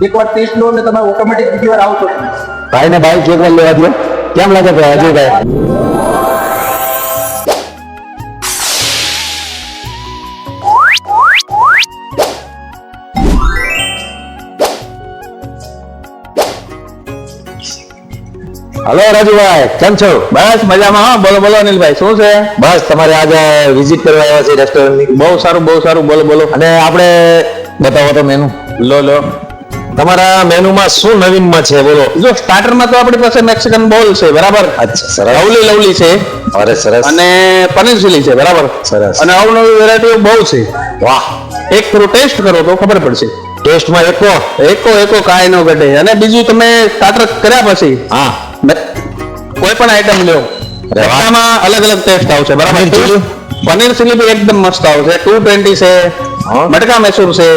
એકવાર ટેસ્ટ લો એટલે તમે ઓટોમેટિક બીજી વાર આવતો જ નહીં. ભાઈ ને ભાઈ કેક લેવા દો. કેમ લાગે ભાઈ અજયભાઈ? હલો રાજુભાઈ, કેમ છો? બસ મજામાં. હા, બોલો બોલો અનિલભાઈ, શું છે? બસ તમારે આજે વિઝિટ કરવા આવ્યા છે રેસ્ટોરન્ટની. બહુ સારું બહુ સારું, બોલો બોલો. અને આપણે બતાવો તો મેનુ. લો લો. તમારા મેનુમાં શું નવીનમાં છે બોલો? જો સ્ટાર્ટરમાં તો આપણી પાસે મેક્સિકન બોલ છે, બરાબર? અચ્છા, સરસ. લવલી લવલી છે અરે સરસ. અને પનીર ચીલી છે, બરાબર? સરસ. અને અવનવી વેરાયટીઓ બહુ છે. વાહ, એક થોડું ટેસ્ટ કરો તો ખબર પડશે. ટેસ્ટમાં એકો એકો કાંઈ ન ઘટે. અને બીજું તમે સ્ટાર્ટર કર્યા પછી હા, કોઈ પણ આઈટમ લ્યો, અરે વાહ. બધામાં અલગ અલગ ટેસ્ટ આવશે, બરાબર? પનીર ચીલી? પનીર ચીલી બી એકદમ મસ્ત આવશે. 220 છે, હા. મટકા મૈસૂર છે,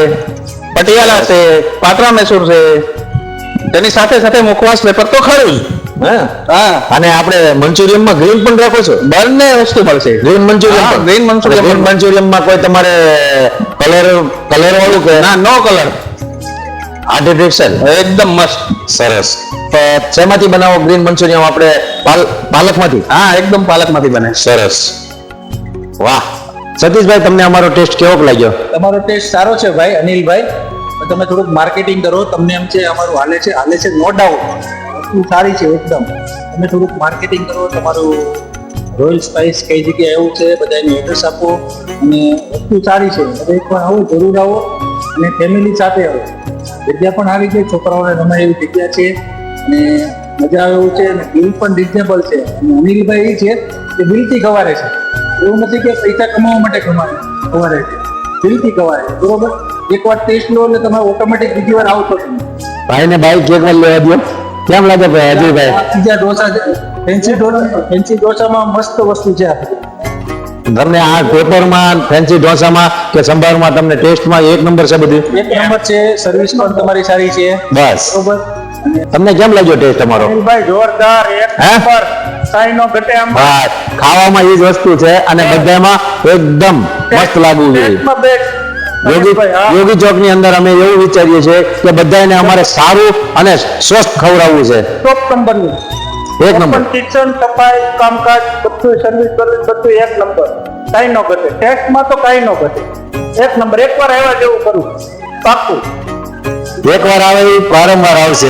પટિયાલા છે, પાત્રા મૈસૂર છે. તેની સાથે સાથે મુખવાસ પેપર તો ખરું જ. હા. હા, અને આપણે મંચુરિયનમાં ગ્રીન પણ રાખો છો? બંને વસ્તુ મળશે. ગ્રીન મંચુરિયન હા, પણ? green manchurian ગ્રીન પણ. મંચુરિયનમાં કોઈ તમારે કલર વાળું કે ના, નો કલર, આર્ટિફિશિયલ? એકદમ મસ્ત. સરસ. શેમાંથી બનાવો ગ્રીન મંચુરિયન? આપણે પાલકમાંથી? હા, એકદમ પાલકમાંથી બને. સરસ. વાહ, સતીશભાઈ, તમને અમારો ટેસ્ટ કેવો લાગ્યો? તમારો ટેસ્ટ સારો છે ભાઈ અનિલભાઈ. પણ તમે થોડુંક માર્કેટિંગ કરો. તમને એમ છે અમારું હાલે છે નો ડાઉટ. વસ્તુ સારી છે એકદમ. તમે થોડુંક માર્કેટિંગ કરો. તમારું રોયલ સ્પાઇસ કઈ જગ્યાએ એવું છે બધા એનું એડ્રેસ આપો. અને વસ્તુ સારી છે. હવે એકવાર આવો, જરૂર આવો અને ફેમિલી સાથે આવો. જગ્યા પણ આવી છે, છોકરાઓને રમે એવી જગ્યા છે અને મજા આવે એવું છે. અને બિલ પણ રિઝનેબલ છે. અને અનિલભાઈ એ છે કે બિલથી ખવારે છે. એવું નથી કે પૈસા કમાવા માટે ખવારે છે. બિલથી ખવારે છે, બરોબર? એકવાર ટેસ્ટ લો એટલે તમે ઓટોમેટિક બીજી વાર આવતો જ નહીં. ભાઈ ને ભાઈ કેક લેવા દો. કેમ લાગે ભાઈ અજયભાઈ? બીજા ઢોસા છે, ફેન્સી ઢોસામાં મસ્ત વસ્તુ છે આ બધી. તમને આ પેપરમાં, ફેન્સી ઢોસામાં કે સંભારમાં તમને ટેસ્ટમાં એક નંબર છે બધું? એક નંબર છે. સર્વિસ પણ તમારી સારી છે, બસ. બરોબર? અને તમને કેમ લાગ્યો ટેસ્ટ તમારો? અનિલભાઈ જોરદાર, એક હે? નંબર. કાંઈ નો ઘટે આમ. બસ, ખાવામાં એ જ વસ્તુ છે અને બધામાં એકદમ મસ્ત લાગવું જોઈએ. બેસ્ટમાં બેસ્ટ. યોગી અનિલભાઈ, હા. યોગી ચોક ની અંદર અમે એવું વિચારીએ છીએ કે બધાને અમારે સારું અને સ્વસ્થ ખવડાવવું છે. ટોપ નંબરનું. એક નંબર. કિચન, સફાઈ, કામકાજ, બધું સર્વિસ બધું એક નંબર. કાંઈ નો ઘટે. ટેસ્ટમાં તો કાંઈ નો ઘટે. એક નંબર. એકવાર આવ્યા જેવું કરું, પાક્કું. એકવાર આવે એ વારંવાર આવશે.